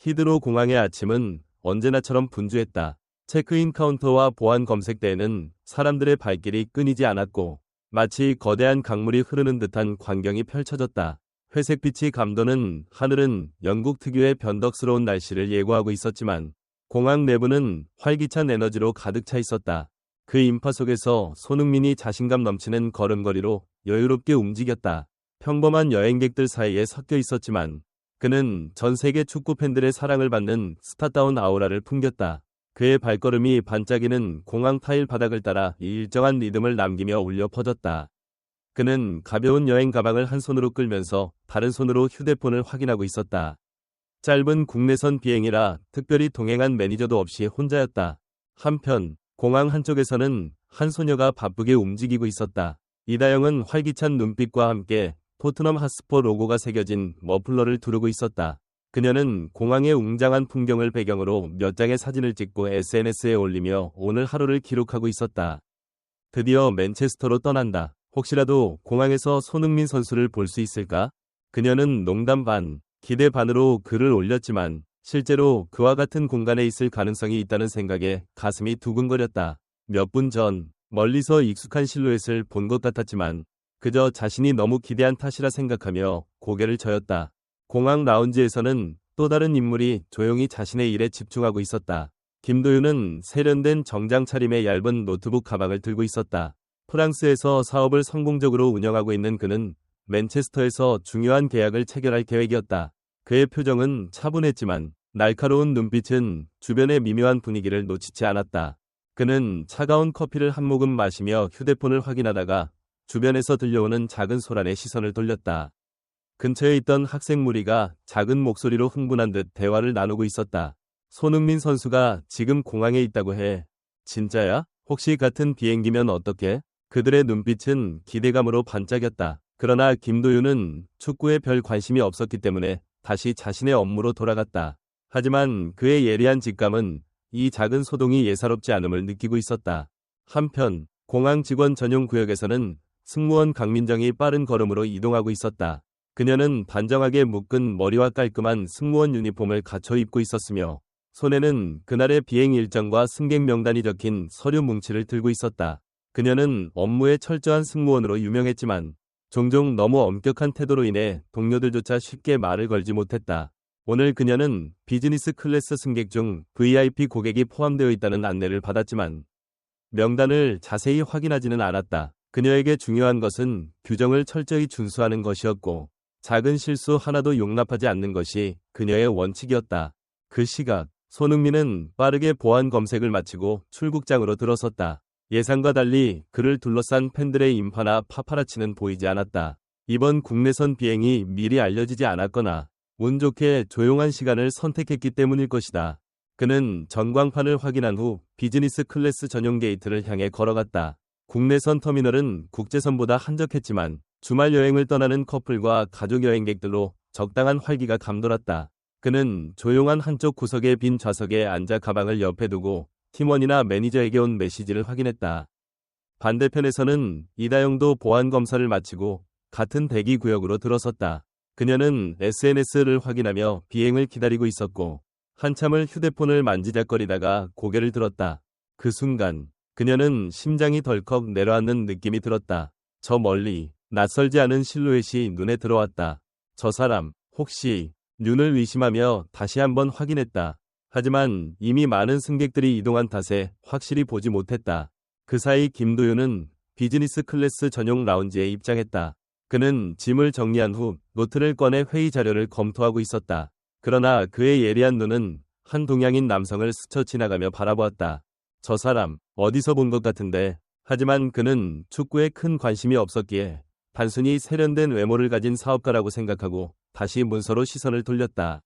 히드로 공항의 아침은 언제나처럼 분주했다. 체크인 카운터와 보안 검색대에는 사람들의 발길이 끊이지 않았고 마치 거대한 강물이 흐르는 듯한 광경이 펼쳐졌다. 회색빛이 감도는 하늘은 영국 특유의 변덕스러운 날씨를 예고하고 있었지만 공항 내부는 활기찬 에너지로 가득 차 있었다. 그 인파 속에서 손흥민이 자신감 넘치는 걸음걸이로 여유롭게 움직였다. 평범한 여행객들 사이에 섞여 있었지만 그는 전 세계 축구 팬들의 사랑을 받는 스타다운 아우라를 풍겼다. 그의 발걸음이 반짝이는 공항 타일 바닥을 따라 일정한 리듬을 남기며 울려 퍼졌다. 그는 가벼운 여행 가방을 한 손으로 끌면서 다른 손으로 휴대폰을 확인하고 있었다. 짧은 국내선 비행이라 특별히 동행한 매니저도 없이 혼자였다. 한편 공항 한쪽에서는 한 소녀가 바쁘게 움직이고 있었다. 이다영은 활기찬 눈빛과 함께 토트넘 핫스퍼 로고가 새겨진 머플러를 두르고 있었다. 그녀는 공항의 웅장한 풍경을 배경으로 몇 장의 사진을 찍고 SNS에 올리며 오늘 하루를 기록하고 있었다. 드디어 맨체스터로 떠난다. 혹시라도 공항에서 손흥민 선수를 볼 수 있을까? 그녀는 농담 반, 기대 반으로 글을 올렸지만 실제로 그와 같은 공간에 있을 가능성이 있다는 생각에 가슴이 두근거렸다. 몇 분 전 멀리서 익숙한 실루엣을 본 것 같았지만 그저 자신이 너무 기대한 탓이라 생각하며 고개를 저었다. 공항 라운지에서는 또 다른 인물이 조용히 자신의 일에 집중하고 있었다. 김도윤은 세련된 정장 차림의 얇은 노트북 가방을 들고 있었다. 프랑스에서 사업을 성공적으로 운영하고 있는 그는 맨체스터에서 중요한 계약을 체결할 계획이었다. 그의 표정은 차분했지만 날카로운 눈빛은 주변의 미묘한 분위기를 놓치지 않았다. 그는 차가운 커피를 한 모금 마시며 휴대폰을 확인하다가 주변에서 들려오는 작은 소란에 시선을 돌렸다. 근처에 있던 학생 무리가 작은 목소리로 흥분한 듯 대화를 나누고 있었다. 손흥민 선수가 지금 공항에 있다고 해. 진짜야? 혹시 같은 비행기면 어떡해? 그들의 눈빛은 기대감으로 반짝였다. 그러나 김도윤은 축구에 별 관심이 없었기 때문에 다시 자신의 업무로 돌아갔다. 하지만 그의 예리한 직감은 이 작은 소동이 예사롭지 않음을 느끼고 있었다. 한편 공항 직원 전용 구역에서는 승무원 강민정이 빠른 걸음으로 이동하고 있었다. 그녀는 단정하게 묶은 머리와 깔끔한 승무원 유니폼을 갖춰 입고 있었으며 손에는 그날의 비행 일정과 승객 명단이 적힌 서류 뭉치를 들고 있었다. 그녀는 업무에 철저한 승무원으로 유명했지만 종종 너무 엄격한 태도로 인해 동료들조차 쉽게 말을 걸지 못했다. 오늘 그녀는 비즈니스 클래스 승객 중 VIP 고객이 포함되어 있다는 안내를 받았지만 명단을 자세히 확인하지는 않았다. 그녀에게 중요한 것은 규정을 철저히 준수하는 것이었고 작은 실수 하나도 용납하지 않는 것이 그녀의 원칙이었다. 그 시각 손흥민은 빠르게 보안 검색을 마치고 출국장으로 들어섰다. 예상과 달리 그를 둘러싼 팬들의 인파나 파파라치는 보이지 않았다. 이번 국내선 비행이 미리 알려지지 않았거나 운 좋게 조용한 시간을 선택했기 때문일 것이다. 그는 전광판을 확인한 후 비즈니스 클래스 전용 게이트를 향해 걸어갔다. 국내선 터미널은 국제선보다 한적했지만 주말 여행을 떠나는 커플과 가족 여행객들로 적당한 활기가 감돌았다. 그는 조용한 한쪽 구석의 빈 좌석에 앉아 가방을 옆에 두고 팀원이나 매니저에게 온 메시지를 확인했다. 반대편에서는 이다영도 보안 검사를 마치고 같은 대기 구역으로 들어섰다. 그녀는 SNS를 확인하며 비행을 기다리고 있었고 한참을 휴대폰을 만지작거리다가 고개를 들었다. 그 순간 그녀는 심장이 덜컥 내려앉는 느낌이 들었다. 저 멀리 낯설지 않은 실루엣이 눈에 들어왔다. 저 사람 혹시 눈을 의심하며 다시 한번 확인했다. 하지만 이미 많은 승객들이 이동한 탓에 확실히 보지 못했다. 그 사이 김도윤은 비즈니스 클래스 전용 라운지에 입장했다. 그는 짐을 정리한 후 노트를 꺼내 회의 자료를 검토하고 있었다. 그러나 그의 예리한 눈은 한 동양인 남성을 스쳐 지나가며 바라보았다. 저 사람 어디서 본 것 같은데. 하지만 그는 축구에 큰 관심이 없었기에 단순히 세련된 외모를 가진 사업가라고 생각하고 다시 문서로 시선을 돌렸다.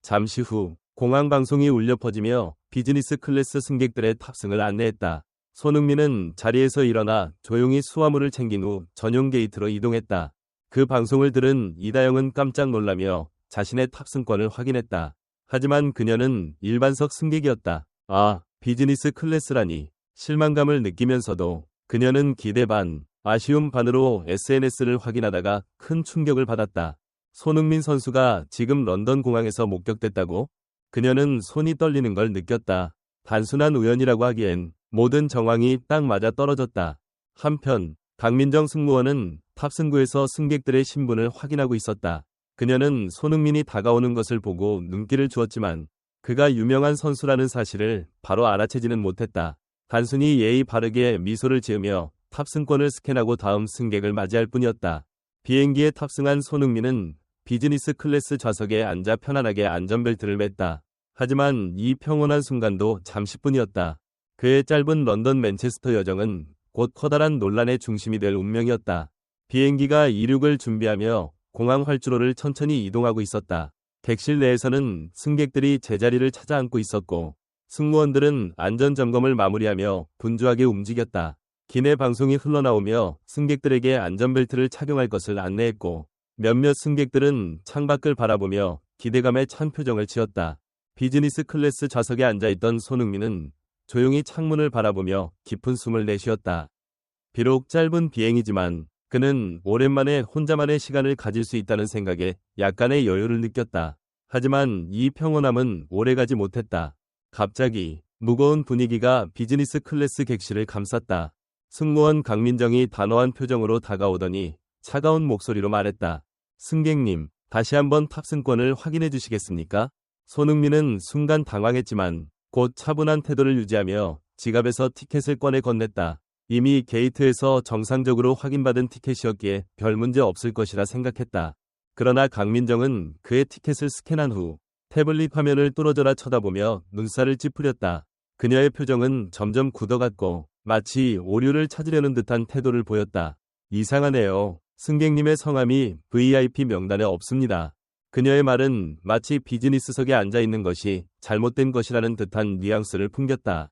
잠시 후 공항 방송이 울려 퍼지며 비즈니스 클래스 승객들의 탑승을 안내했다. 손흥민은 자리에서 일어나 조용히 수화물을 챙긴 후 전용 게이트로 이동했다. 그 방송을 들은 이다영은 깜짝 놀라며 자신의 탑승권을 확인했다. 하지만 그녀는 일반석 승객이었다. 아, 비즈니스 클래스라니. 실망감을 느끼면서도 그녀는 기대 반, 아쉬움 반으로 SNS를 확인하다가 큰 충격을 받았다. 손흥민 선수가 지금 런던 공항에서 목격됐다고? 그녀는 손이 떨리는 걸 느꼈다. 단순한 우연이라고 하기엔 모든 정황이 딱 맞아 떨어졌다. 한편 강민정 승무원은 탑승구에서 승객들의 신분을 확인하고 있었다. 그녀는 손흥민이 다가오는 것을 보고 눈길을 주었지만 그가 유명한 선수라는 사실을 바로 알아채지는 못했다. 단순히 예의 바르게 미소를 지으며 탑승권을 스캔하고 다음 승객을 맞이할 뿐이었다. 비행기에 탑승한 손흥민은 비즈니스 클래스 좌석에 앉아 편안하게 안전벨트를 맸다. 하지만 이 평온한 순간도 잠시뿐이었다. 그의 짧은 런던 맨체스터 여정은 곧 커다란 논란의 중심이 될 운명이었다. 비행기가 이륙을 준비하며 공항 활주로를 천천히 이동하고 있었다. 객실 내에서는 승객들이 제자리를 찾아 앉고 있었고 승무원들은 안전점검을 마무리하며 분주하게 움직였다. 기내 방송이 흘러나오며 승객들에게 안전벨트를 착용할 것을 안내했고 몇몇 승객들은 창밖을 바라보며 기대감에 찬 표정을 지었다. 비즈니스 클래스 좌석에 앉아있던 손흥민은 조용히 창문을 바라보며 깊은 숨을 내쉬었다. 비록 짧은 비행이지만 그는 오랜만에 혼자만의 시간을 가질 수 있다는 생각에 약간의 여유를 느꼈다. 하지만 이 평온함은 오래가지 못했다. 갑자기 무거운 분위기가 비즈니스 클래스 객실을 감쌌다. 승무원 강민정이 단호한 표정으로 다가오더니 차가운 목소리로 말했다. 승객님, 다시 한번 탑승권을 확인해 주시겠습니까? 손흥민은 순간 당황했지만 곧 차분한 태도를 유지하며 지갑에서 티켓을 꺼내 건넸다. 이미 게이트에서 정상적으로 확인받은 티켓이었기에 별 문제 없을 것이라 생각했다. 그러나 강민정은 그의 티켓을 스캔한 후 태블릿 화면을 뚫어져라 쳐다보며 눈살을 찌푸렸다. 그녀의 표정은 점점 굳어갔고 마치 오류를 찾으려는 듯한 태도를 보였다. 이상하네요. 승객님의 성함이 VIP 명단에 없습니다. 그녀의 말은 마치 비즈니스석에 앉아있는 것이 잘못된 것이라는 듯한 뉘앙스를 풍겼다.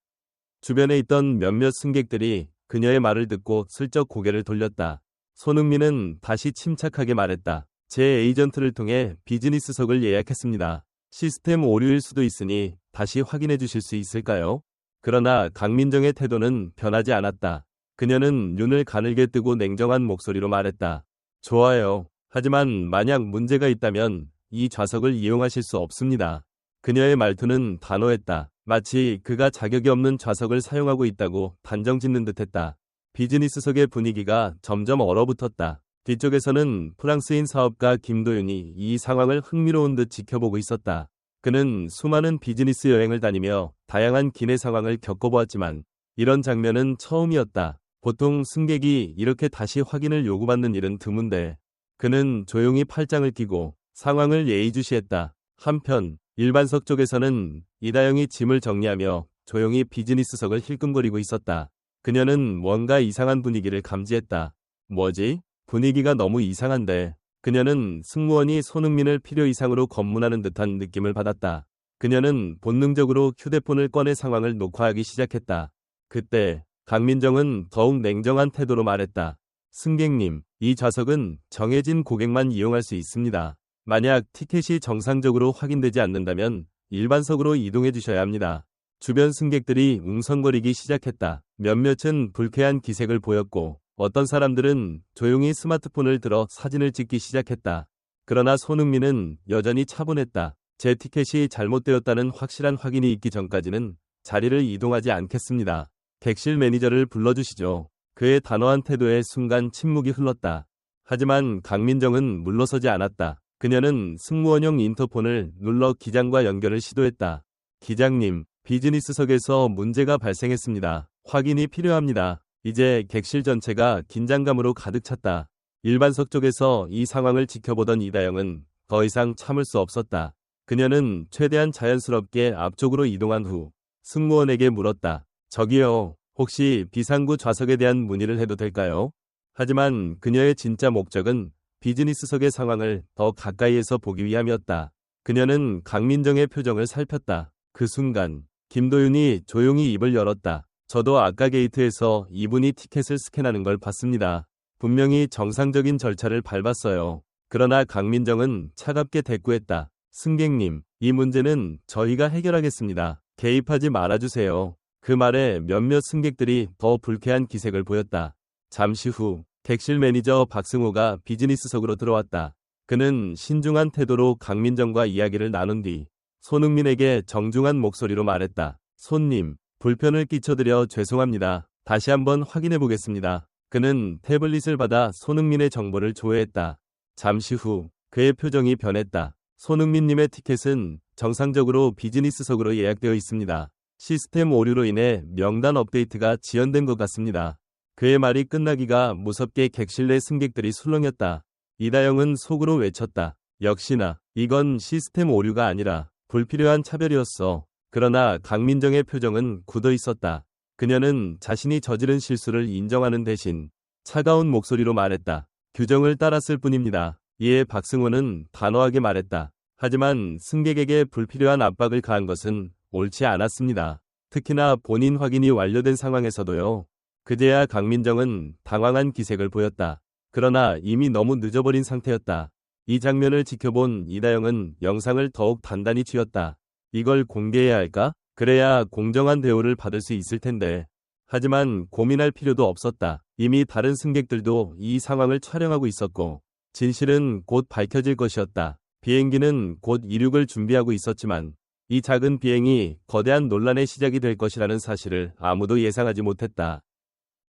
주변에 있던 몇몇 승객들이 그녀의 말을 듣고 슬쩍 고개를 돌렸다. 손흥민은 다시 침착하게 말했다. 제 에이전트를 통해 비즈니스석을 예약했습니다. 시스템 오류일 수도 있으니 다시 확인해 주실 수 있을까요? 그러나 강민정의 태도는 변하지 않았다. 그녀는 눈을 가늘게 뜨고 냉정한 목소리로 말했다. 좋아요. 하지만 만약 문제가 있다면 이 좌석을 이용하실 수 없습니다. 그녀의 말투는 단호했다. 마치 그가 자격이 없는 좌석을 사용하고 있다고 단정짓는 듯했다. 비즈니스석의 분위기가 점점 얼어붙었다. 뒤쪽에서는 프랑스인 사업가 김도윤이 이 상황을 흥미로운 듯 지켜보고 있었다. 그는 수많은 비즈니스 여행을 다니며 다양한 기내 상황을 겪어보았지만 이런 장면은 처음이었다. 보통 승객이 이렇게 다시 확인을 요구받는 일은 드문데 그는 조용히 팔짱을 끼고 상황을 예의주시했다. 한편 일반석 쪽에서는 이다영이 짐을 정리하며 조용히 비즈니스석을 힐끔거리고 있었다. 그녀는 뭔가 이상한 분위기를 감지했다. 뭐지? 분위기가 너무 이상한데. 그녀는 승무원이 손흥민을 필요 이상으로 검문하는 듯한 느낌을 받았다. 그녀는 본능적으로 휴대폰을 꺼내 상황을 녹화하기 시작했다. 그때 강민정은 더욱 냉정한 태도로 말했다. 승객님, 이 좌석은 정해진 고객만 이용할 수 있습니다. 만약 티켓이 정상적으로 확인되지 않는다면 일반석으로 이동해 주셔야 합니다. 주변 승객들이 웅성거리기 시작했다. 몇몇은 불쾌한 기색을 보였고 어떤 사람들은 조용히 스마트폰을 들어 사진을 찍기 시작했다. 그러나 손흥민은 여전히 차분했다. 제 티켓이 잘못되었다는 확실한 확인이 있기 전까지는 자리를 이동하지 않겠습니다. 객실 매니저를 불러주시죠. 그의 단호한 태도에 순간 침묵이 흘렀다. 하지만 강민정은 물러서지 않았다. 그녀는 승무원용 인터폰을 눌러 기장과 연결을 시도했다. 기장님, 비즈니스석에서 문제가 발생했습니다. 확인이 필요합니다. 이제 객실 전체가 긴장감으로 가득 찼다. 일반석 쪽에서 이 상황을 지켜보던 이다영은 더 이상 참을 수 없었다. 그녀는 최대한 자연스럽게 앞쪽으로 이동한 후 승무원에게 물었다. 저기요, 혹시 비상구 좌석에 대한 문의를 해도 될까요? 하지만 그녀의 진짜 목적은 비즈니스석의 상황을 더 가까이에서 보기 위함이었다. 그녀는 강민정의 표정을 살폈다. 그 순간 김도윤이 조용히 입을 열었다. 저도 아까 게이트에서 이분이 티켓을 스캔하는 걸 봤습니다. 분명히 정상적인 절차를 밟았어요. 그러나 강민정은 차갑게 대꾸했다. 승객님, 이 문제는 저희가 해결하겠습니다. 개입하지 말아주세요. 그 말에 몇몇 승객들이 더 불쾌한 기색을 보였다. 잠시 후 객실 매니저 박승호가 비즈니스석으로 들어왔다. 그는 신중한 태도로 강민정과 이야기를 나눈 뒤 손흥민에게 정중한 목소리로 말했다. 손님, 불편을 끼쳐드려 죄송합니다. 다시 한번 확인해 보겠습니다. 그는 태블릿을 받아 손흥민의 정보를 조회했다. 잠시 후 그의 표정이 변했다. 손흥민님의 티켓은 정상적으로 비즈니스석으로 예약되어 있습니다. 시스템 오류로 인해 명단 업데이트가 지연된 것 같습니다. 그의 말이 끝나기가 무섭게 객실 내 승객들이 술렁였다. 이다영은 속으로 외쳤다. 역시나 이건 시스템 오류가 아니라 불필요한 차별이었어. 그러나 강민정의 표정은 굳어 있었다. 그녀는 자신이 저지른 실수를 인정하는 대신 차가운 목소리로 말했다. 규정을 따랐을 뿐입니다. 이에 박승호는 단호하게 말했다. 하지만 승객에게 불필요한 압박을 가한 것은 옳지 않았습니다. 특히나 본인 확인이 완료된 상황에서도요. 그제야 강민정은 당황한 기색을 보였다. 그러나 이미 너무 늦어버린 상태였다. 이 장면을 지켜본 이다영은 영상을 더욱 단단히 쥐었다. 이걸 공개해야 할까? 그래야 공정한 대우를 받을 수 있을 텐데. 하지만 고민할 필요도 없었다. 이미 다른 승객들도 이 상황을 촬영하고 있었고 진실은 곧 밝혀질 것이었다. 비행기는 곧 이륙을 준비하고 있었지만 이 작은 비행이 거대한 논란의 시작이 될 것이라는 사실을 아무도 예상하지 못했다.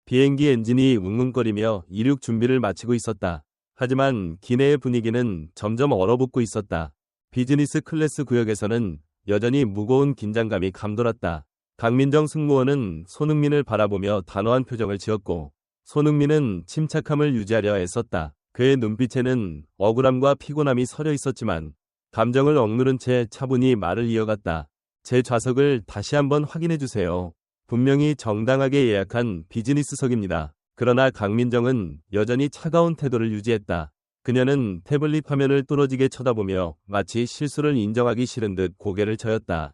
비행기 엔진이 웅웅거리며 이륙 준비를 마치고 있었다. 하지만 기내의 분위기는 점점 얼어붙고 있었다. 비즈니스 클래스 구역에서는 여전히 무거운 긴장감이 감돌았다. 강민정 승무원은 손흥민을 바라보며 단호한 표정을 지었고 손흥민은 침착함을 유지하려 애썼다. 그의 눈빛에는 억울함과 피곤함이 서려 있었지만 감정을 억누른 채 차분히 말을 이어갔다. 제 좌석을 다시 한번 확인해 주세요. 분명히 정당하게 예약한 비즈니스석입니다. 그러나 강민정은 여전히 차가운 태도를 유지했다. 그녀는 태블릿 화면을 뚫어지게 쳐다보며 마치 실수를 인정하기 싫은 듯 고개를 저었다.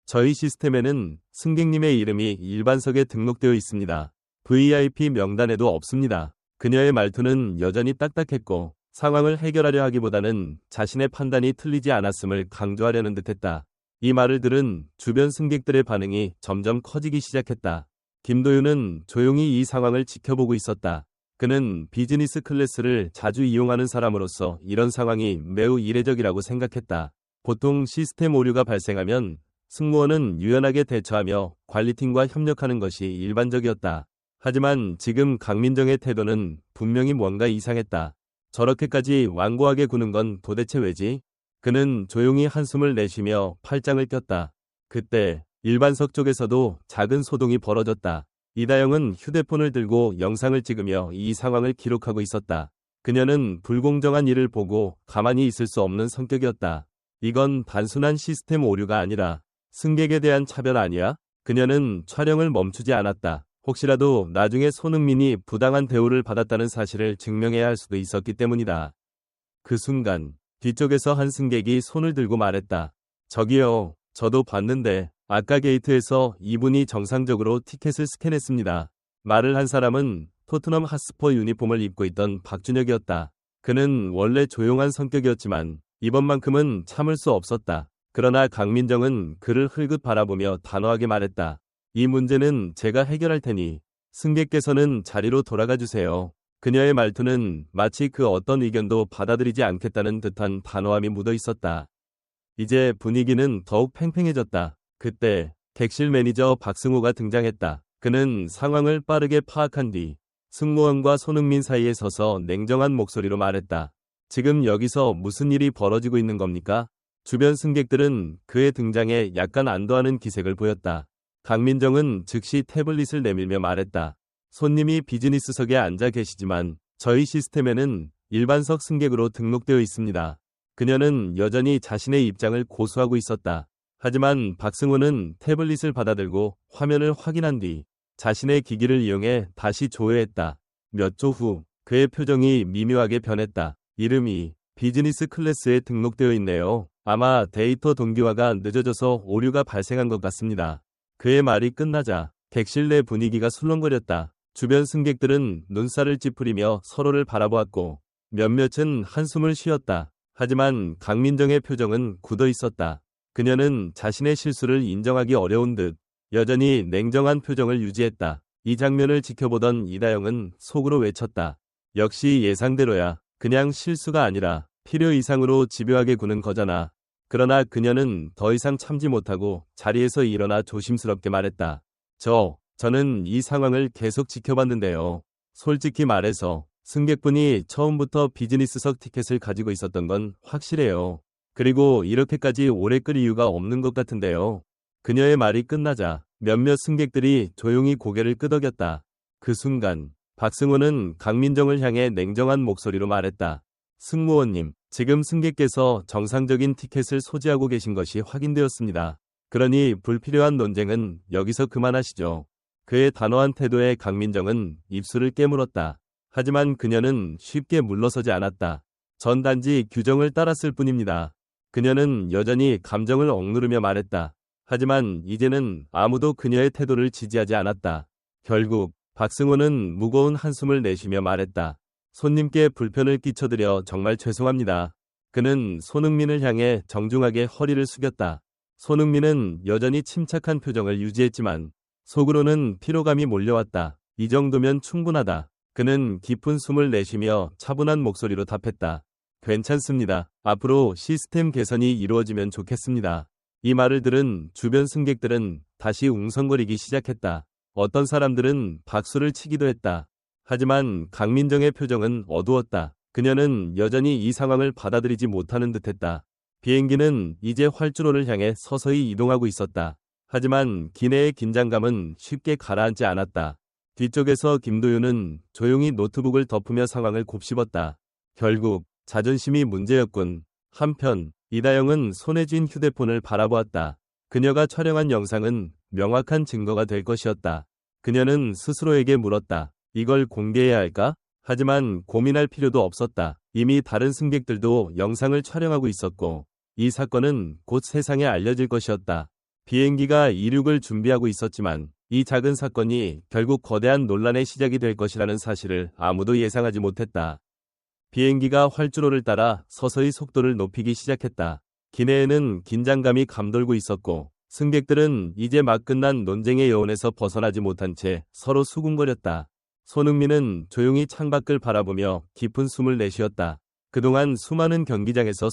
저희 시스템에는 승객님의 이름이 일반석에 등록되어 있습니다. VIP 명단에도 없습니다. 그녀의 말투는 여전히 딱딱했고 상황을 해결하려 하기보다는 자신의 판단이 틀리지 않았음을 강조하려는 듯했다. 이 말을 들은 주변 승객들의 반응이 점점 커지기 시작했다. 김도윤은 조용히 이 상황을 지켜보고 있었다. 그는 비즈니스 클래스를 자주 이용하는 사람으로서 이런 상황이 매우 이례적이라고 생각했다. 보통 시스템 오류가 발생하면 승무원은 유연하게 대처하며 관리팀과 협력하는 것이 일반적이었다. 하지만 지금 강민정의 태도는 분명히 뭔가 이상했다. 저렇게까지 완고하게 구는 건 도대체 왜지? 그는 조용히 한숨을 내쉬며 팔짱을 꼈다. 그때 일반석 쪽에서도 작은 소동이 벌어졌다. 이다영은 휴대폰을 들고 영상을 찍으며 이 상황을 기록하고 있었다. 그녀는 불공정한 일을 보고 가만히 있을 수 없는 성격이었다. 이건 단순한 시스템 오류가 아니라 승객에 대한 차별 아니야? 그녀는 촬영을 멈추지 않았다. 혹시라도 나중에 손흥민이 부당한 대우를 받았다는 사실을 증명해야 할 수도 있었기 때문이다. 그 순간 뒤쪽에서 한 승객이 손을 들고 말했다. 저기요, 저도 봤는데 아까 게이트에서 이분이 정상적으로 티켓을 스캔했습니다. 말을 한 사람은 토트넘 핫스퍼 유니폼을 입고 있던 박준혁이었다. 그는 원래 조용한 성격이었지만 이번만큼은 참을 수 없었다. 그러나 강민정은 그를 흘긋 바라보며 단호하게 말했다. 이 문제는 제가 해결할 테니 승객께서는 자리로 돌아가 주세요. 그녀의 말투는 마치 그 어떤 의견도 받아들이지 않겠다는 듯한 단호함이 묻어 있었다. 이제 분위기는 더욱 팽팽해졌다. 그때 객실 매니저 박승호가 등장했다. 그는 상황을 빠르게 파악한 뒤 승무원과 손흥민 사이에 서서 냉정한 목소리로 말했다. 지금 여기서 무슨 일이 벌어지고 있는 겁니까? 주변 승객들은 그의 등장에 약간 안도하는 기색을 보였다. 강민정은 즉시 태블릿을 내밀며 말했다. 손님이 비즈니스석에 앉아 계시지만 저희 시스템에는 일반석 승객으로 등록되어 있습니다. 그녀는 여전히 자신의 입장을 고수하고 있었다. 하지만 박승호는 태블릿을 받아들고 화면을 확인한 뒤 자신의 기기를 이용해 다시 조회했다. 몇 초 후 그의 표정이 미묘하게 변했다. 이름이 비즈니스 클래스에 등록되어 있네요. 아마 데이터 동기화가 늦어져서 오류가 발생한 것 같습니다. 그의 말이 끝나자 객실 내 분위기가 술렁거렸다. 주변 승객들은 눈살을 찌푸리며 서로를 바라보았고 몇몇은 한숨을 쉬었다. 하지만 강민정의 표정은 굳어 있었다. 그녀는 자신의 실수를 인정하기 어려운 듯 여전히 냉정한 표정을 유지했다. 이 장면을 지켜보던 이다영은 속으로 외쳤다. 역시 예상대로야. 그냥 실수가 아니라 필요 이상으로 집요하게 구는 거잖아. 그러나 그녀는 더 이상 참지 못하고 자리에서 일어나 조심스럽게 말했다. 저는 이 상황을 계속 지켜봤는데요. 솔직히 말해서 승객분이 처음부터 비즈니스석 티켓을 가지고 있었던 건 확실해요. 그리고 이렇게까지 오래 끌 이유가 없는 것 같은데요. 그녀의 말이 끝나자 몇몇 승객들이 조용히 고개를 끄덕였다. 그 순간 박승호는 강민정을 향해 냉정한 목소리로 말했다. 승무원님, 지금 승객께서 정상적인 티켓을 소지하고 계신 것이 확인되었습니다. 그러니 불필요한 논쟁은 여기서 그만하시죠. 그의 단호한 태도에 강민정은 입술을 깨물었다. 하지만 그녀는 쉽게 물러서지 않았다. 전 단지 규정을 따랐을 뿐입니다. 그녀는 여전히 감정을 억누르며 말했다. 하지만 이제는 아무도 그녀의 태도를 지지하지 않았다. 결국 박승호는 무거운 한숨을 내쉬며 말했다. 손님께 불편을 끼쳐드려 정말 죄송합니다. 그는 손흥민을 향해 정중하게 허리를 숙였다. 손흥민은 여전히 침착한 표정을 유지했지만 속으로는 피로감이 몰려왔다. 이 정도면 충분하다. 그는 깊은 숨을 내쉬며 차분한 목소리로 답했다. 괜찮습니다. 앞으로 시스템 개선이 이루어지면 좋겠습니다. 이 말을 들은 주변 승객들은 다시 웅성거리기 시작했다. 어떤 사람들은 박수를 치기도 했다. 하지만 강민정의 표정은 어두웠다. 그녀는 여전히 이 상황을 받아들이지 못하는 듯했다. 비행기는 이제 활주로를 향해 서서히 이동하고 있었다. 하지만 기내의 긴장감은 쉽게 가라앉지 않았다. 뒤쪽에서 김도윤은 조용히 노트북을 덮으며 상황을 곱씹었다. 결국 자존심이 문제였군. 한편 이다영은 손에 쥔 휴대폰을 바라보았다. 그녀가 촬영한 영상은 명확한 증거가 될 것이었다. 그녀는 스스로에게 물었다. 이걸 공개해야 할까? 하지만 고민할 필요도 없었다. 이미 다른 승객들도 영상을 촬영하고 있었고 이 사건은 곧 세상에 알려질 것이었다. 비행기가 이륙을 준비하고 있었지만 이 작은 사건이 결국 거대한 논란의 시작이 될 것이라는 사실을 아무도 예상하지 못했다. 비행기가 활주로를 따라 서서히 속도를 높이기 시작했다. 기내에는 긴장감이 감돌고 있었고 승객들은 이제 막 끝난 논쟁의 여운에서 벗어나지 못한 채 서로 수군거렸다. 손흥민은 조용히 창밖을 바라보며 깊은 숨을 내쉬었다. 그동안 수많은 경기장에서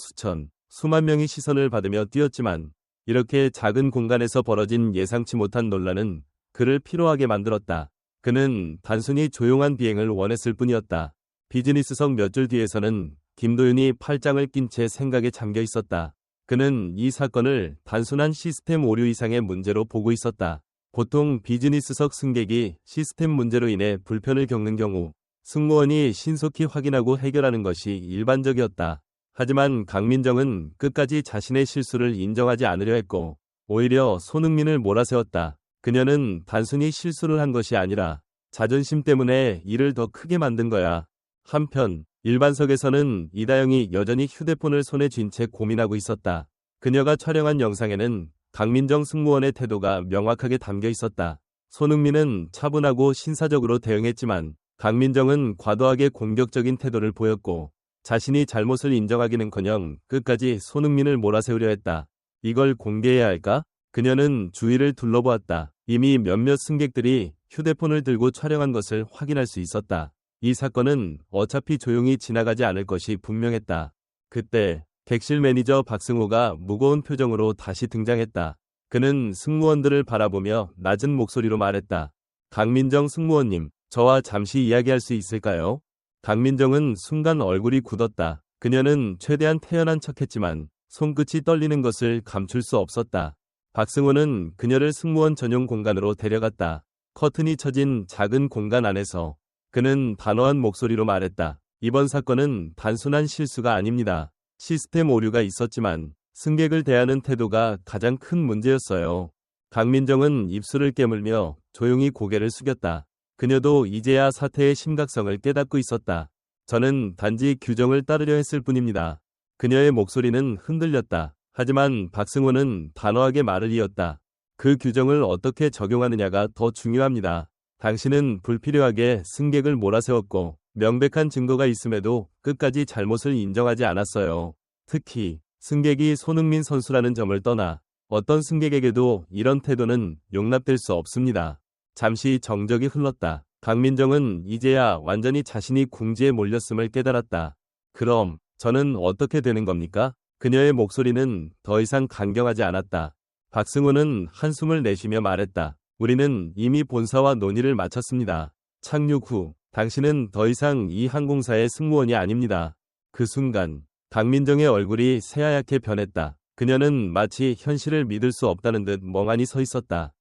수만 명이 시선을 받으며 뛰었지만 이렇게 작은 공간에서 벌어진 예상치 못한 논란은 그를 피로하게 만들었다. 그는 단순히 조용한 비행을 원했을 뿐이었다. 비즈니스석 몇 줄 뒤에서는 김도윤이 팔짱을 낀 채 생각에 잠겨 있었다. 그는 이 사건을 단순한 시스템 오류 이상의 문제로 보고 있었다. 보통 비즈니스석 승객이 시스템 문제로 인해 불편을 겪는 경우 승무원이 신속히 확인하고 해결하는 것이 일반적이었다. 하지만 강민정은 끝까지 자신의 실수를 인정하지 않으려 했고 오히려 손흥민을 몰아세웠다. 그녀는 단순히 실수를 한 것이 아니라 자존심 때문에 일을 더 크게 만든 거야. 한편 일반석에서는 이다영이 여전히 휴대폰을 손에 쥔 채 고민하고 있었다. 그녀가 촬영한 영상에는 강민정 승무원의 태도가 명확하게 담겨 있었다. 손흥민은 차분하고 신사적으로 대응했지만 강민정은 과도하게 공격적인 태도를 보였고 자신이 잘못을 인정하기는커녕 끝까지 손흥민을 몰아세우려 했다. 이걸 공개해야 할까? 그녀는 주위를 둘러보았다. 이미 몇몇 승객들이 휴대폰을 들고 촬영한 것을 확인할 수 있었다. 이 사건은 어차피 조용히 지나가지 않을 것이 분명했다. 그때 객실 매니저 박승호가 무거운 표정으로 다시 등장했다. 그는 승무원들을 바라보며 낮은 목소리로 말했다. 강민정 승무원님, 저와 잠시 이야기할 수 있을까요? 강민정은 순간 얼굴이 굳었다. 그녀는 최대한 태연한 척했지만 손끝이 떨리는 것을 감출 수 없었다. 박승호는 그녀를 승무원 전용 공간으로 데려갔다. 커튼이 쳐진 작은 공간 안에서 그는 단호한 목소리로 말했다. 이번 사건은 단순한 실수가 아닙니다. 시스템 오류가 있었지만 승객을 대하는 태도가 가장 큰 문제였어요. 강민정은 입술을 깨물며 조용히 고개를 숙였다. 그녀도 이제야 사태의 심각성을 깨닫고 있었다. 저는 단지 규정을 따르려 했을 뿐입니다. 그녀의 목소리는 흔들렸다. 하지만 박승호는 단호하게 말을 이었다. 그 규정을 어떻게 적용하느냐가 더 중요합니다. 당신은 불필요하게 승객을 몰아세웠고 명백한 증거가 있음에도 끝까지 잘못을 인정하지 않았어요. 특히 승객이 손흥민 선수라는 점을 떠나 어떤 승객에게도 이런 태도는 용납될 수 없습니다. 잠시 정적이 흘렀다. 강민정은 이제야 완전히 자신이 궁지에 몰렸음을 깨달았다. 그럼 저는 어떻게 되는 겁니까? 그녀의 목소리는 더 이상 강경하지 않았다. 박승호는 한숨을 내쉬며 말했다. 우리는 이미 본사와 논의를 마쳤습니다. 착륙 후 당신은 더 이상 이 항공사의 승무원이 아닙니다. 그 순간 강민정의 얼굴이 새하얗게 변했다. 그녀는 마치 현실을 믿을 수 없다는 듯 멍하니 서 있었다.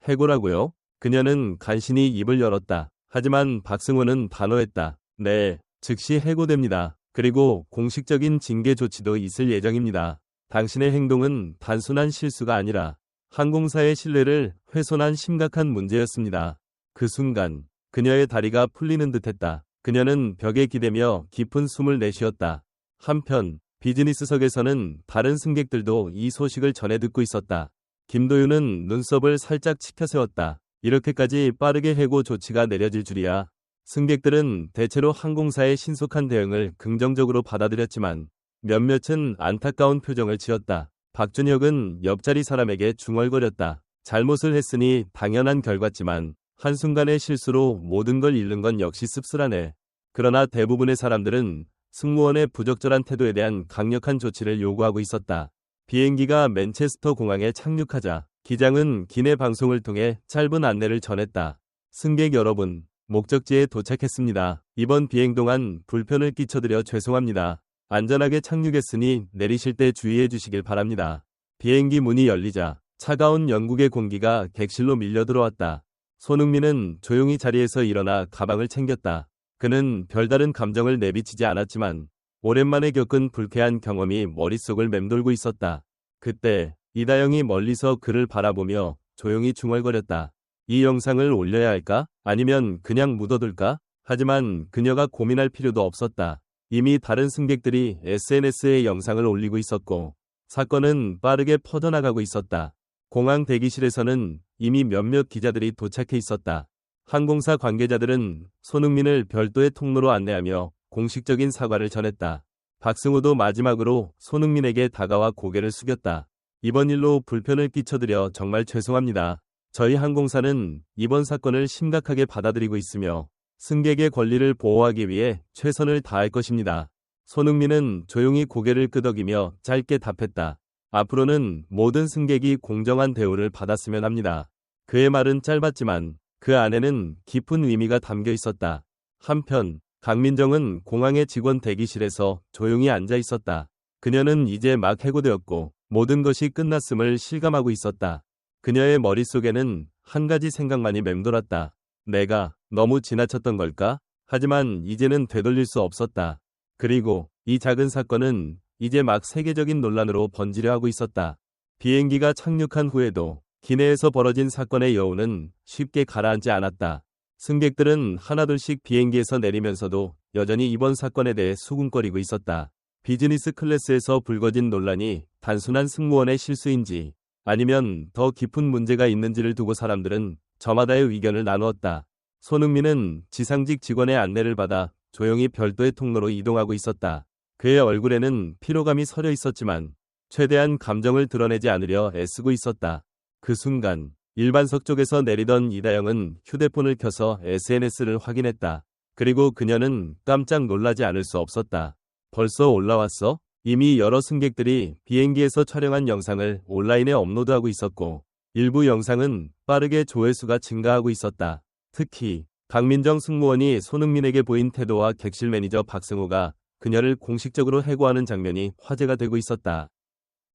해고라고요? 그녀는 간신히 입을 열었다. 하지만 박승호는 단호했다. 네, 즉시 해고됩니다. 그리고 공식적인 징계 조치도 있을 예정입니다. 당신의 행동은 단순한 실수가 아니라 항공사의 신뢰를 훼손한 심각한 문제였습니다. 그 순간 그녀의 다리가 풀리는 듯했다. 그녀는 벽에 기대며 깊은 숨을 내쉬었다. 한편 비즈니스석에서는 다른 승객들도 이 소식을 전해 듣고 있었다. 김도윤은 눈썹을 살짝 치켜세웠다. 이렇게까지 빠르게 해고 조치가 내려질 줄이야. 승객들은 대체로 항공사의 신속한 대응을 긍정적으로 받아들였지만 몇몇은 안타까운 표정을 지었다. 박준혁은 옆자리 사람에게 중얼거렸다. 잘못을 했으니 당연한 결과지만 한순간의 실수로 모든 걸 잃는 건 역시 씁쓸하네. 그러나 대부분의 사람들은 승무원의 부적절한 태도에 대한 강력한 조치를 요구하고 있었다. 비행기가 맨체스터 공항에 착륙하자 기장은 기내 방송을 통해 짧은 안내를 전했다. 승객 여러분, 목적지에 도착했습니다. 이번 비행 동안 불편을 끼쳐드려 죄송합니다. 안전하게 착륙했으니 내리실 때 주의해 주시길 바랍니다. 비행기 문이 열리자 차가운 영국의 공기가 객실로 밀려 들어왔다. 손흥민은 조용히 자리에서 일어나 가방을 챙겼다. 그는 별다른 감정을 내비치지 않았지만 오랜만에 겪은 불쾌한 경험이 머릿속을 맴돌고 있었다. 그때 이다영이 멀리서 그를 바라보며 조용히 중얼거렸다. 이 영상을 올려야 할까? 아니면 그냥 묻어둘까? 하지만 그녀가 고민할 필요도 없었다. 이미 다른 승객들이 SNS에 영상을 올리고 있었고 사건은 빠르게 퍼져나가고 있었다. 공항 대기실에서는 이미 몇몇 기자들이 도착해 있었다. 항공사 관계자들은 손흥민을 별도의 통로로 안내하며 공식적인 사과를 전했다. 박승호도 마지막으로 손흥민에게 다가와 고개를 숙였다. 이번 일로 불편을 끼쳐드려 정말 죄송합니다. 저희 항공사는 이번 사건을 심각하게 받아들이고 있으며 승객의 권리를 보호하기 위해 최선을 다할 것입니다. 손흥민은 조용히 고개를 끄덕이며 짧게 답했다. 앞으로는 모든 승객이 공정한 대우를 받았으면 합니다. 그의 말은 짧았지만 그 안에는 깊은 의미가 담겨 있었다. 한편 강민정은 공항의 직원 대기실에서 조용히 앉아 있었다. 그녀는 이제 막 해고되었고 모든 것이 끝났음을 실감하고 있었다. 그녀의 머릿속에는 한 가지 생각만이 맴돌았다. 내가 너무 지나쳤던 걸까? 하지만 이제는 되돌릴 수 없었다. 그리고 이 작은 사건은 이제 막 세계적인 논란으로 번지려 하고 있었다. 비행기가 착륙한 후에도 기내에서 벌어진 사건의 여운은 쉽게 가라앉지 않았다. 승객들은 하나둘씩 비행기에서 내리면서도 여전히 이번 사건에 대해 수군거리고 있었다. 비즈니스 클래스에서 불거진 논란이 단순한 승무원의 실수인지 아니면 더 깊은 문제가 있는지를 두고 사람들은 저마다의 의견을 나누었다. 손흥민은 지상직 직원의 안내를 받아 조용히 별도의 통로로 이동하고 있었다. 그의 얼굴에는 피로감이 서려 있었지만 최대한 감정을 드러내지 않으려 애쓰고 있었다. 그 순간 일반석 쪽에서 내리던 이다영은 휴대폰을 켜서 SNS를 확인했다. 그리고 그녀는 깜짝 놀라지 않을 수 없었다. 벌써 올라왔어? 이미 여러 승객들이 비행기에서 촬영한 영상을 온라인에 업로드하고 있었고 일부 영상은 빠르게 조회수가 증가하고 있었다. 특히 강민정 승무원이 손흥민에게 보인 태도와 객실 매니저 박승호가 그녀를 공식적으로 해고하는 장면이 화제가 되고 있었다.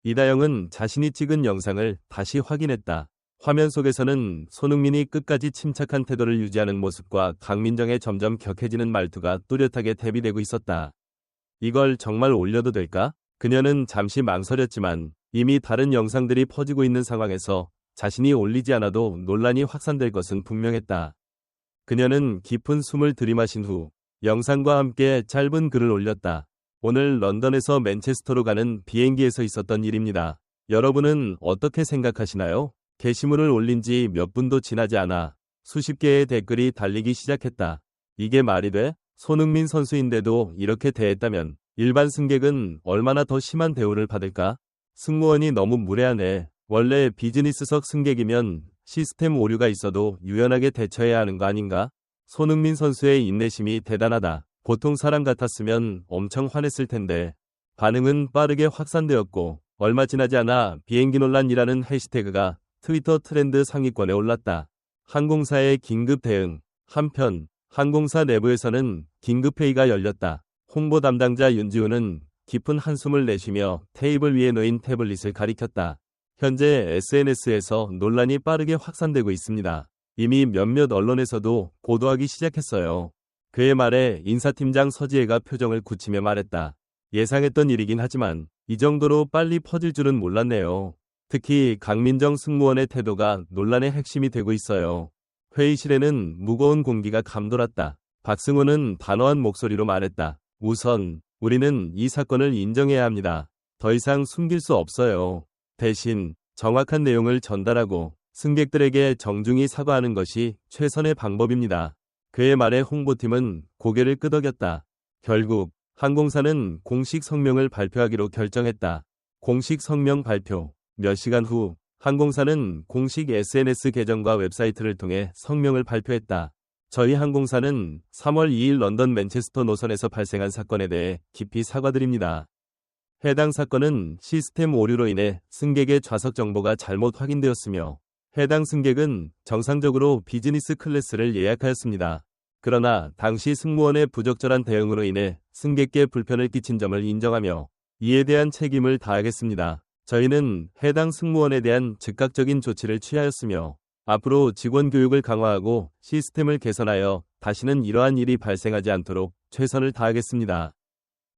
이다영은 자신이 찍은 영상을 다시 확인했다. 화면 속에서는 손흥민이 끝까지 침착한 태도를 유지하는 모습과 강민정의 점점 격해지는 말투가 뚜렷하게 대비되고 있었다. 이걸 정말 올려도 될까? 그녀는 잠시 망설였지만 이미 다른 영상들이 퍼지고 있는 상황에서 자신이 올리지 않아도 논란이 확산될 것은 분명했다. 그녀는 깊은 숨을 들이마신 후 영상과 함께 짧은 글을 올렸다. 오늘 런던에서 맨체스터로 가는 비행기에서 있었던 일입니다. 여러분은 어떻게 생각하시나요? 게시물을 올린 지 몇 분도 지나지 않아 수십 개의 댓글이 달리기 시작했다. 이게 말이 돼? 손흥민 선수인데도 이렇게 대했다면 일반 승객은 얼마나 더 심한 대우를 받을까? 승무원이 너무 무례하네. 원래 비즈니스석 승객이면 시스템 오류가 있어도 유연하게 대처해야 하는 거 아닌가? 손흥민 선수의 인내심이 대단하다. 보통 사람 같았으면 엄청 화냈을 텐데. 반응은 빠르게 확산되었고 얼마 지나지 않아 비행기 논란이라는 해시태그가 트위터 트렌드 상위권에 올랐다. 항공사의 긴급 대응. 한편 항공사 내부에서는 긴급회의가 열렸다. 홍보 담당자 윤지우는 깊은 한숨을 내쉬며 테이블 위에 놓인 태블릿을 가리켰다. 현재 SNS에서 논란이 빠르게 확산되고 있습니다. 이미 몇몇 언론에서도 보도하기 시작했어요. 그의 말에 인사팀장 서지혜가 표정을 굳히며 말했다. 예상했던 일이긴 하지만 이 정도로 빨리 퍼질 줄은 몰랐네요. 특히 강민정 승무원의 태도가 논란의 핵심이 되고 있어요. 회의실에는 무거운 공기가 감돌았다. 박승호는 단호한 목소리로 말했다. 우선 우리는 이 사건을 인정해야 합니다. 더 이상 숨길 수 없어요. 대신 정확한 내용을 전달하고 승객들에게 정중히 사과하는 것이 최선의 방법입니다. 그의 말에 홍보팀은 고개를 끄덕였다. 결국 항공사는 공식 성명을 발표하기로 결정했다. 공식 성명 발표. 몇 시간 후 항공사는 공식 SNS 계정과 웹사이트를 통해 성명을 발표했다. 저희 항공사는 3월 2일 런던 맨체스터 노선에서 발생한 사건에 대해 깊이 사과드립니다. 해당 사건은 시스템 오류로 인해 승객의 좌석 정보가 잘못 확인되었으며 해당 승객은 정상적으로 비즈니스 클래스를 예약하였습니다. 그러나 당시 승무원의 부적절한 대응으로 인해 승객께 불편을 끼친 점을 인정하며 이에 대한 책임을 다하겠습니다. 저희는 해당 승무원에 대한 즉각적인 조치를 취하였으며 앞으로 직원 교육을 강화하고 시스템을 개선하여 다시는 이러한 일이 발생하지 않도록 최선을 다하겠습니다.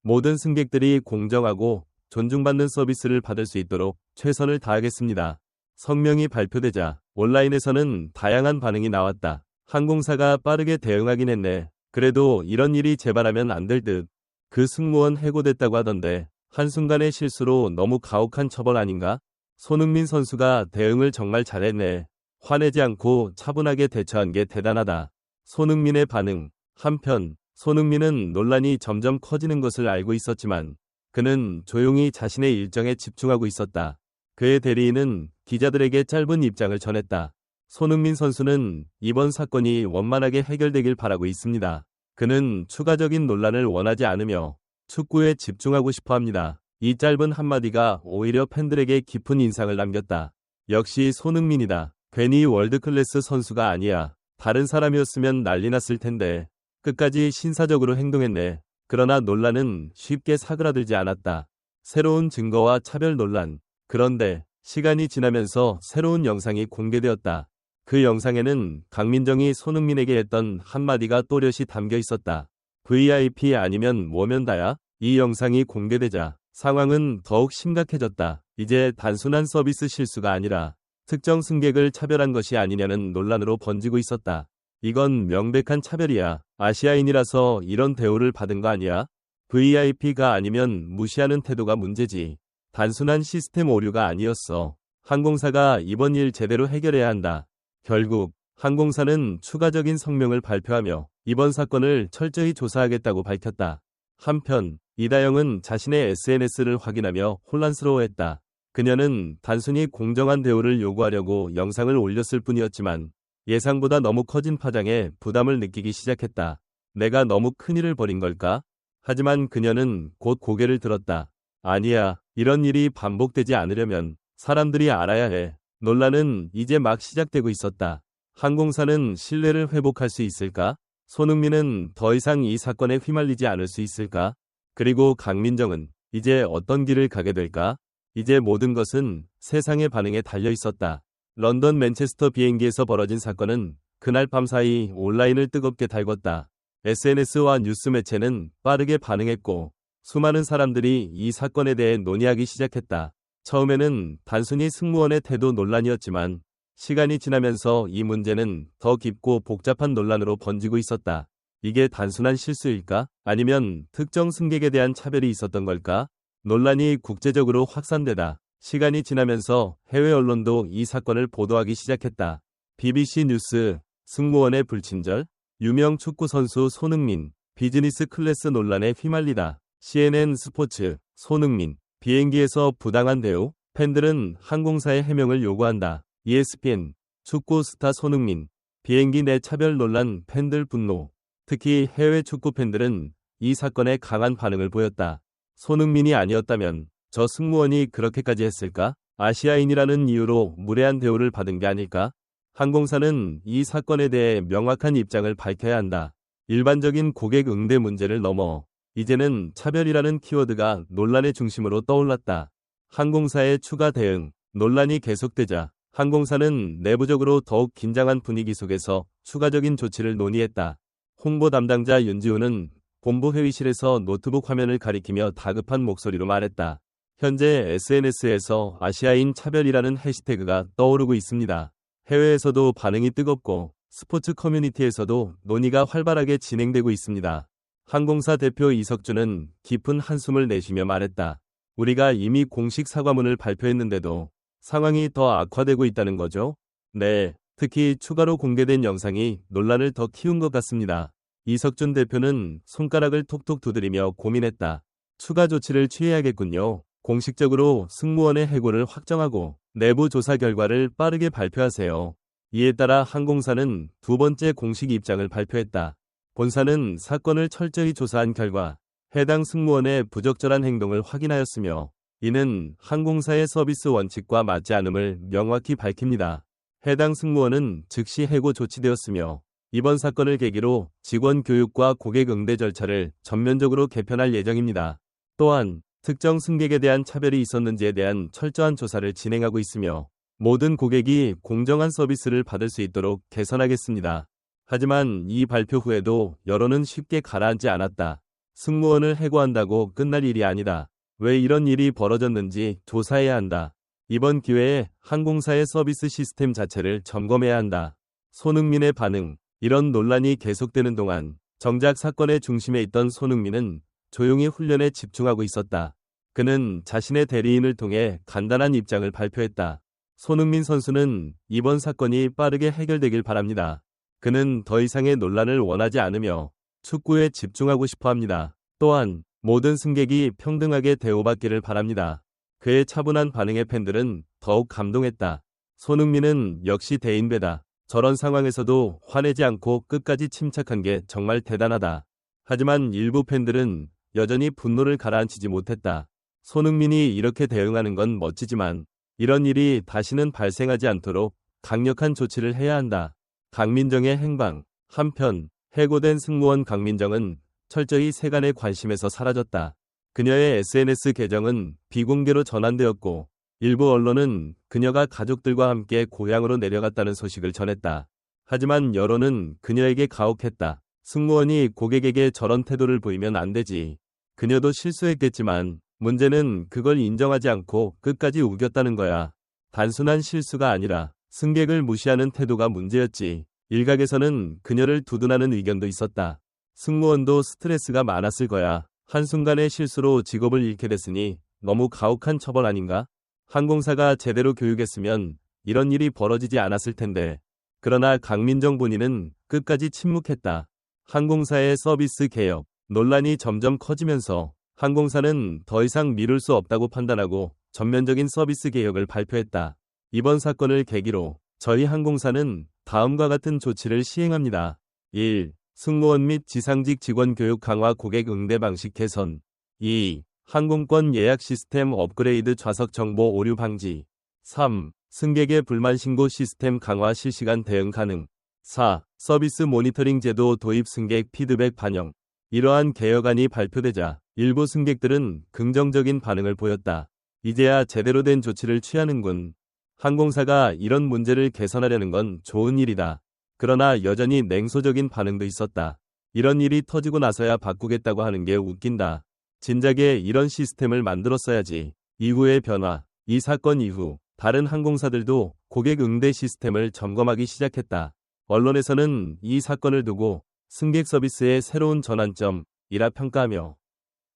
모든 승객들이 공정하고 존중받는 서비스를 받을 수 있도록 최선을 다하겠습니다. 성명이 발표되자 온라인에서는 다양한 반응이 나왔다. 항공사가 빠르게 대응하긴 했네. 그래도 이런 일이 재발하면 안 될 듯. 그 승무원 해고됐다고 하던데 한순간의 실수로 너무 가혹한 처벌 아닌가? 손흥민 선수가 대응을 정말 잘했네. 화내지 않고 차분하게 대처한 게 대단하다. 손흥민의 반응. 한편 손흥민은 논란이 점점 커지는 것을 알고 있었지만 그는 조용히 자신의 일정에 집중하고 있었다. 그의 대리인은 기자들에게 짧은 입장을 전했다. 손흥민 선수는 이번 사건이 원만하게 해결되길 바라고 있습니다. 그는 추가적인 논란을 원하지 않으며 축구에 집중하고 싶어 합니다. 이 짧은 한마디가 오히려 팬들에게 깊은 인상을 남겼다. 역시 손흥민이다. 괜히 월드클래스 선수가 아니야. 다른 사람이었으면 난리 났을 텐데. 끝까지 신사적으로 행동했네. 그러나 논란은 쉽게 사그라들지 않았다. 새로운 증거와 차별 논란. 그런데 시간이 지나면서 새로운 영상이 공개되었다. 그 영상에는 강민정이 손흥민에게 했던 한마디가 또렷이 담겨 있었다. VIP 아니면 뭐면 다야? 이 영상이 공개되자 상황은 더욱 심각해졌다. 이제 단순한 서비스 실수가 아니라 특정 승객을 차별한 것이 아니냐는 논란으로 번지고 있었다. 이건 명백한 차별이야. 아시아인이라서 이런 대우를 받은 거 아니야? VIP가 아니면 무시하는 태도가 문제지. 단순한 시스템 오류가 아니었어. 항공사가 이번 일 제대로 해결해야 한다. 결국 항공사는 추가적인 성명을 발표하며 이번 사건을 철저히 조사하겠다고 밝혔다. 한편 이다영은 자신의 SNS를 확인하며 혼란스러워했다. 그녀는 단순히 공정한 대우를 요구하려고 영상을 올렸을 뿐이었지만 예상보다 너무 커진 파장에 부담을 느끼기 시작했다. 내가 너무 큰일을 벌인 걸까? 하지만 그녀는 곧 고개를 들었다. 아니야, 이런 일이 반복되지 않으려면 사람들이 알아야 해. 논란은 이제 막 시작되고 있었다. 항공사는 신뢰를 회복할 수 있을까? 손흥민은 더 이상 이 사건에 휘말리지 않을 수 있을까? 그리고 강민정은 이제 어떤 길을 가게 될까? 이제 모든 것은 세상의 반응에 달려 있었다. 런던 맨체스터 비행기에서 벌어진 사건은 그날 밤 사이 온라인을 뜨겁게 달궜다. SNS와 뉴스 매체는 빠르게 반응했고 수많은 사람들이 이 사건에 대해 논의하기 시작했다. 처음에는 단순히 승무원의 태도 논란이었지만 시간이 지나면서 이 문제는 더 깊고 복잡한 논란으로 번지고 있었다. 이게 단순한 실수일까? 아니면 특정 승객에 대한 차별이 있었던 걸까? 논란이 국제적으로 확산되다 시간이 지나면서 해외 언론도 이 사건을 보도하기 시작했다. BBC 뉴스, 승무원의 불친절, 유명 축구 선수 손흥민, 비즈니스 클래스 논란에 휘말리다. CNN 스포츠, 손흥민, 비행기에서 부당한 대우, 팬들은 항공사의 해명을 요구한다. ESPN, 축구 스타 손흥민, 비행기 내 차별 논란 팬들 분노. 특히 해외 축구 팬들은 이 사건에 강한 반응을 보였다. 손흥민이 아니었다면 저 승무원이 그렇게까지 했을까? 아시아인이라는 이유로 무례한 대우를 받은 게 아닐까? 항공사는 이 사건에 대해 명확한 입장을 밝혀야 한다. 일반적인 고객 응대 문제를 넘어 이제는 차별이라는 키워드가 논란의 중심으로 떠올랐다. 항공사의 추가 대응, 논란이 계속되자 항공사는 내부적으로 더욱 긴장한 분위기 속에서 추가적인 조치를 논의했다. 홍보 담당자 윤지호는 본부 회의실에서 노트북 화면을 가리키며 다급한 목소리로 말했다. 현재 SNS에서 아시아인 차별이라는 해시태그가 떠오르고 있습니다. 해외에서도 반응이 뜨겁고 스포츠 커뮤니티에서도 논의가 활발하게 진행되고 있습니다. 항공사 대표 이석준은 깊은 한숨을 내쉬며 말했다. 우리가 이미 공식 사과문을 발표했는데도 상황이 더 악화되고 있다는 거죠? 네, 특히 추가로 공개된 영상이 논란을 더 키운 것 같습니다. 이석준 대표는 손가락을 톡톡 두드리며 고민했다. 추가 조치를 취해야겠군요. 공식적으로 승무원의 해고를 확정하고 내부 조사 결과를 빠르게 발표하세요. 이에 따라 항공사는 두 번째 공식 입장을 발표했다. 본사는 사건을 철저히 조사한 결과 해당 승무원의 부적절한 행동을 확인하였으며 이는 항공사의 서비스 원칙과 맞지 않음을 명확히 밝힙니다. 해당 승무원은 즉시 해고 조치되었으며 이번 사건을 계기로 직원 교육과 고객 응대 절차를 전면적으로 개편할 예정입니다. 또한 특정 승객에 대한 차별이 있었는지에 대한 철저한 조사를 진행하고 있으며 모든 고객이 공정한 서비스를 받을 수 있도록 개선하겠습니다. 하지만 이 발표 후에도 여론은 쉽게 가라앉지 않았다. 승무원을 해고한다고 끝날 일이 아니다. 왜 이런 일이 벌어졌는지 조사해야 한다. 이번 기회에 항공사의 서비스 시스템 자체를 점검해야 한다. 손흥민의 반응. 이런 논란이 계속되는 동안 정작 사건의 중심에 있던 손흥민은 조용히 훈련에 집중하고 있었다. 그는 자신의 대리인을 통해 간단한 입장을 발표했다. 손흥민 선수는 이번 사건이 빠르게 해결되길 바랍니다. 그는 더 이상의 논란을 원하지 않으며 축구에 집중하고 싶어 합니다. 또한 모든 승객이 평등하게 대우받기를 바랍니다. 그의 차분한 반응에 팬들은 더욱 감동했다. 손흥민은 역시 대인배다. 저런 상황에서도 화내지 않고 끝까지 침착한 게 정말 대단하다. 하지만 일부 팬들은 여전히 분노를 가라앉히지 못했다. 손흥민이 이렇게 대응하는 건 멋지지만 이런 일이 다시는 발생하지 않도록 강력한 조치를 해야 한다. 강민정의 행방. 한편 해고된 승무원 강민정은 철저히 세간의 관심에서 사라졌다. 그녀의 SNS 계정은 비공개로 전환되었고 일부 언론은 그녀가 가족들과 함께 고향으로 내려갔다는 소식을 전했다. 하지만 여론은 그녀에게 가혹했다. 승무원이 고객에게 저런 태도를 보이면 안 되지. 그녀도 실수했겠지만 문제는 그걸 인정하지 않고 끝까지 우겼다는 거야. 단순한 실수가 아니라 승객을 무시하는 태도가 문제였지. 일각에서는 그녀를 두둔하는 의견도 있었다. 승무원도 스트레스가 많았을 거야. 한순간의 실수로 직업을 잃게 됐으니 너무 가혹한 처벌 아닌가? 항공사가 제대로 교육했으면 이런 일이 벌어지지 않았을 텐데. 그러나 강민정 본인은 끝까지 침묵했다. 항공사의 서비스 개혁. 논란이 점점 커지면서 항공사는 더 이상 미룰 수 없다고 판단하고 전면적인 서비스 개혁을 발표했다. 이번 사건을 계기로 저희 항공사는 다음과 같은 조치를 시행합니다. 1. 승무원 및 지상직 직원 교육 강화 고객 응대 방식 개선. 2. 항공권 예약 시스템 업그레이드 좌석 정보 오류 방지. 3. 승객의 불만 신고 시스템 강화 실시간 대응 가능. 4. 서비스 모니터링 제도 도입 승객 피드백 반영. 이러한 개혁안이 발표되자 일부 승객들은 긍정적인 반응을 보였다. 이제야 제대로 된 조치를 취하는군. 항공사가 이런 문제를 개선하려는 건 좋은 일이다. 그러나 여전히 냉소적인 반응도 있었다. 이런 일이 터지고 나서야 바꾸겠다고 하는 게 웃긴다. 진작에 이런 시스템을 만들었어야지. 이후의 변화. 이 사건 이후 다른 항공사들도 고객 응대 시스템을 점검하기 시작했다. 언론에서는 이 사건을 두고 승객 서비스의 새로운 전환점이라 평가하며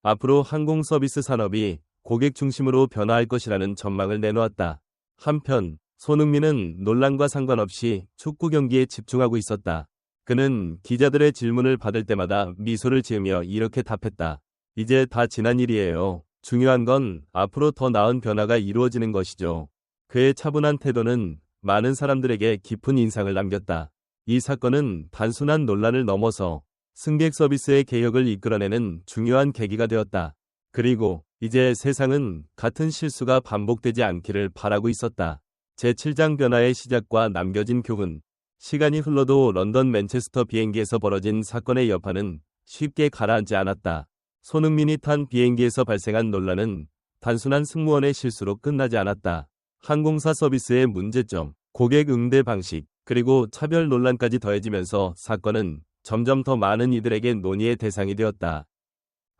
앞으로 항공 서비스 산업이 고객 중심으로 변화할 것이라는 전망을 내놓았다. 한편 손흥민은 논란과 상관없이 축구 경기에 집중하고 있었다. 그는 기자들의 질문을 받을 때마다 미소를 지으며 이렇게 답했다. 이제 다 지난 일이에요. 중요한 건 앞으로 더 나은 변화가 이루어지는 것이죠. 그의 차분한 태도는 많은 사람들에게 깊은 인상을 남겼다. 이 사건은 단순한 논란을 넘어서 승객 서비스의 개혁을 이끌어내는 중요한 계기가 되었다. 그리고 이제 세상은 같은 실수가 반복되지 않기를 바라고 있었다. 제7장 변화의 시작과 남겨진 교훈. 시간이 흘러도 런던 맨체스터 비행기에서 벌어진 사건의 여파는 쉽게 가라앉지 않았다. 손흥민이 탄 비행기에서 발생한 논란은 단순한 승무원의 실수로 끝나지 않았다. 항공사 서비스의 문제점, 고객 응대 방식, 그리고 차별 논란까지 더해지면서 사건은 점점 더 많은 이들에게 논의의 대상이 되었다.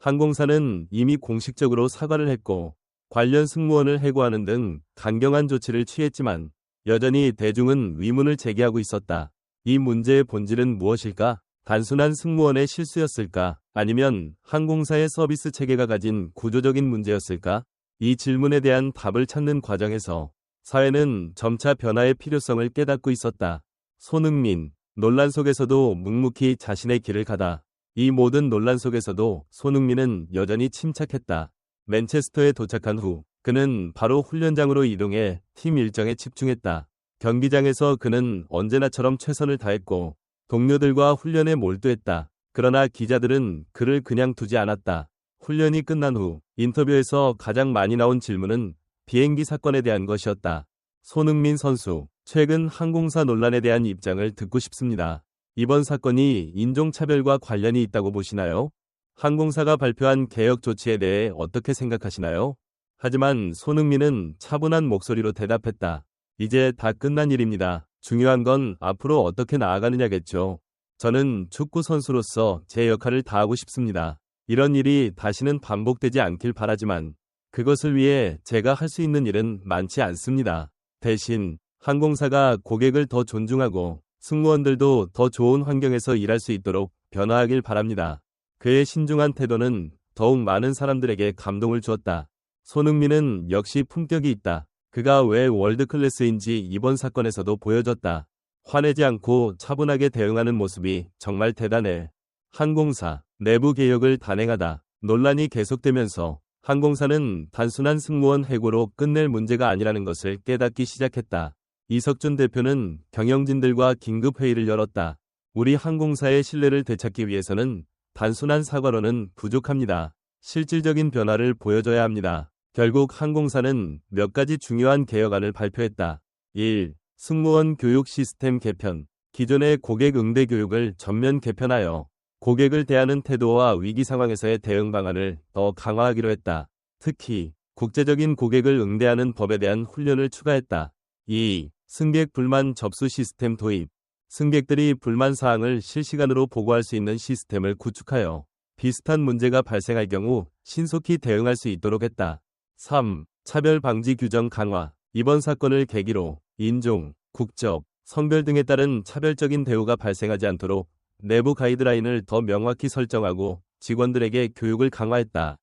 항공사는 이미 공식적으로 사과를 했고 관련 승무원을 해고하는 등 강경한 조치를 취했지만 여전히 대중은 의문을 제기하고 있었다. 이 문제의 본질은 무엇일까? 단순한 승무원의 실수였을까? 아니면 항공사의 서비스 체계가 가진 구조적인 문제였을까? 이 질문에 대한 답을 찾는 과정에서 사회는 점차 변화의 필요성을 깨닫고 있었다. 손흥민, 논란 속에서도 묵묵히 자신의 길을 가다. 이 모든 논란 속에서도 손흥민은 여전히 침착했다. 맨체스터에 도착한 후 그는 바로 훈련장으로 이동해 팀 일정에 집중했다. 경기장에서 그는 언제나처럼 최선을 다했고 동료들과 훈련에 몰두했다. 그러나 기자들은 그를 그냥 두지 않았다. 훈련이 끝난 후 인터뷰에서 가장 많이 나온 질문은 비행기 사건에 대한 것이었다. 손흥민 선수, 최근 항공사 논란에 대한 입장을 듣고 싶습니다. 이번 사건이 인종차별과 관련이 있다고 보시나요? 항공사가 발표한 개혁 조치에 대해 어떻게 생각하시나요? 하지만 손흥민은 차분한 목소리로 대답했다. 이제 다 끝난 일입니다. 중요한 건 앞으로 어떻게 나아가느냐겠죠. 저는 축구 선수로서 제 역할을 다하고 싶습니다. 이런 일이 다시는 반복되지 않길 바라지만 그것을 위해 제가 할 수 있는 일은 많지 않습니다. 대신 항공사가 고객을 더 존중하고 승무원들도 더 좋은 환경에서 일할 수 있도록 변화하길 바랍니다. 그의 신중한 태도는 더욱 많은 사람들에게 감동을 주었다. 손흥민은 역시 품격이 있다. 그가 왜 월드클래스인지 이번 사건에서도 보여줬다. 화내지 않고 차분하게 대응하는 모습이 정말 대단해. 항공사 내부 개혁을 단행하다. 논란이 계속되면서 항공사는 단순한 승무원 해고로 끝낼 문제가 아니라는 것을 깨닫기 시작했다. 이석준 대표는 경영진들과 긴급회의를 열었다. 우리 항공사의 신뢰를 되찾기 위해서는 단순한 사과로는 부족합니다. 실질적인 변화를 보여줘야 합니다. 결국 항공사는 몇 가지 중요한 개혁안을 발표했다. 1. 승무원 교육 시스템 개편. 기존의 고객 응대 교육을 전면 개편하여 고객을 대하는 태도와 위기 상황에서의 대응 방안을 더 강화하기로 했다. 특히 국제적인 고객을 응대하는 법에 대한 훈련을 추가했다. 2. 승객 불만 접수 시스템 도입. 승객들이 불만 사항을 실시간으로 보고할 수 있는 시스템을 구축하여 비슷한 문제가 발생할 경우 신속히 대응할 수 있도록 했다. 3. 차별 방지 규정 강화. 이번 사건을 계기로 인종, 국적, 성별 등에 따른 차별적인 대우가 발생하지 않도록 내부 가이드라인을 더 명확히 설정하고 직원들에게 교육을 강화했다.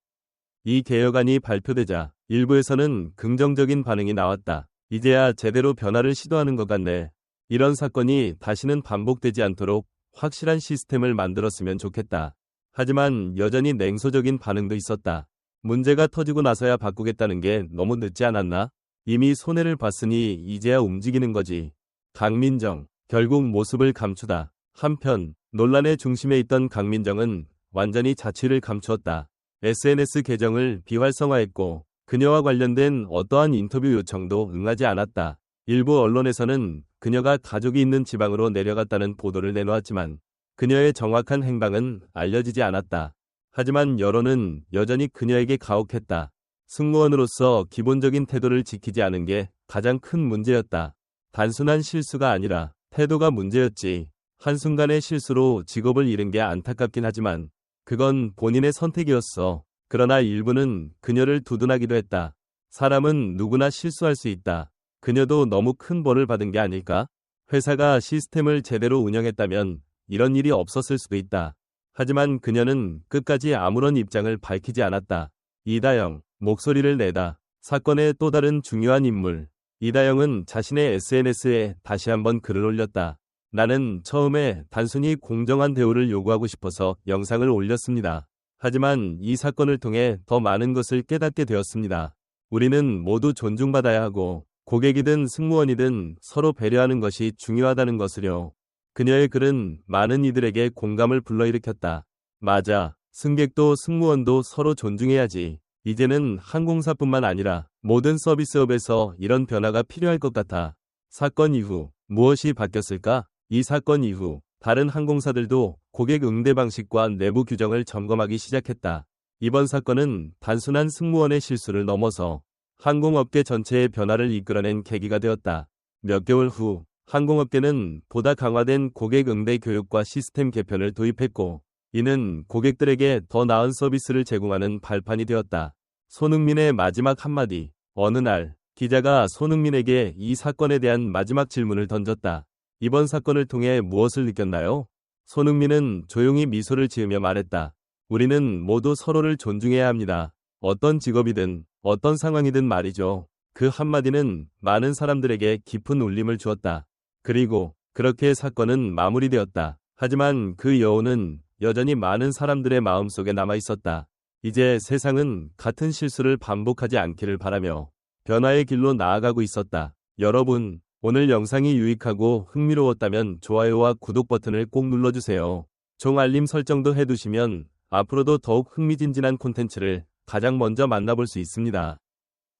이 개혁안이 발표되자 일부에서는 긍정적인 반응이 나왔다. 이제야 제대로 변화를 시도하는 것 같네. 이런 사건이 다시는 반복되지 않도록 확실한 시스템을 만들었으면 좋겠다. 하지만 여전히 냉소적인 반응도 있었다. 문제가 터지고 나서야 바꾸겠다는 게 너무 늦지 않았나? 이미 손해를 봤으니 이제야 움직이는 거지. 강민정, 결국 모습을 감추다. 한편 논란의 중심에 있던 강민정은 완전히 자취를 감추었다. SNS 계정을 비활성화했고 그녀와 관련된 어떠한 인터뷰 요청도 응하지 않았다. 일부 언론에서는 그녀가 가족이 있는 지방으로 내려갔다는 보도를 내놓았지만 그녀의 정확한 행방은 알려지지 않았다. 하지만 여론은 여전히 그녀에게 가혹했다. 승무원으로서 기본적인 태도를 지키지 않은 게 가장 큰 문제였다. 단순한 실수가 아니라 태도가 문제였지. 한순간의 실수로 직업을 잃은 게 안타깝긴 하지만 그건 본인의 선택이었어. 그러나 일부는 그녀를 두둔하기도 했다. 사람은 누구나 실수할 수 있다. 그녀도 너무 큰 벌을 받은 게 아닐까? 회사가 시스템을 제대로 운영했다면 이런 일이 없었을 수도 있다. 하지만 그녀는 끝까지 아무런 입장을 밝히지 않았다. 이다영, 목소리를 내다. 사건의 또 다른 중요한 인물. 이다영은 자신의 SNS에 다시 한번 글을 올렸다. 나는 처음에 단순히 공정한 대우를 요구하고 싶어서 영상을 올렸습니다. 하지만 이 사건을 통해 더 많은 것을 깨닫게 되었습니다. 우리는 모두 존중받아야 하고 고객이든 승무원이든 서로 배려하는 것이 중요하다는 것을요. 그녀의 글은 많은 이들에게 공감을 불러일으켰다. 맞아. 승객도 승무원도 서로 존중해야지. 이제는 항공사뿐만 아니라 모든 서비스업에서 이런 변화가 필요할 것 같아. 사건 이후 무엇이 바뀌었을까? 이 사건 이후 다른 항공사들도 고객 응대 방식과 내부 규정을 점검하기 시작했다. 이번 사건은 단순한 승무원의 실수를 넘어서 항공업계 전체의 변화를 이끌어낸 계기가 되었다. 몇 개월 후 항공업계는 보다 강화된 고객 응대 교육과 시스템 개편을 도입했고, 이는 고객들에게 더 나은 서비스를 제공하는 발판이 되었다. 손흥민의 마지막 한마디. 어느 날 기자가 손흥민에게 이 사건에 대한 마지막 질문을 던졌다. 이번 사건을 통해 무엇을 느꼈나요? 손흥민은 조용히 미소를 지으며 말했다. 우리는 모두 서로를 존중해야 합니다. 어떤 직업이든 어떤 상황이든 말이죠. 그 한마디는 많은 사람들에게 깊은 울림을 주었다. 그리고 그렇게 사건은 마무리되었다. 하지만 그 여운은 여전히 많은 사람들의 마음속에 남아 있었다. 이제 세상은 같은 실수를 반복하지 않기를 바라며 변화의 길로 나아가고 있었다. 여러분, 오늘 영상이 유익하고 흥미로웠다면 좋아요와 구독 버튼을 꼭 눌러주세요. 종 알림 설정도 해두시면 앞으로도 더욱 흥미진진한 콘텐츠를 가장 먼저 만나볼 수 있습니다.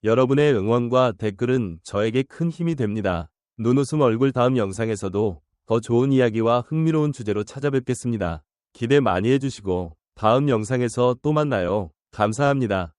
여러분의 응원과 댓글은 저에게 큰 힘이 됩니다. 눈웃음 얼굴 다음 영상에서도 더 좋은 이야기와 흥미로운 주제로 찾아뵙겠습니다. 기대 많이 해주시고 다음 영상에서 또 만나요. 감사합니다.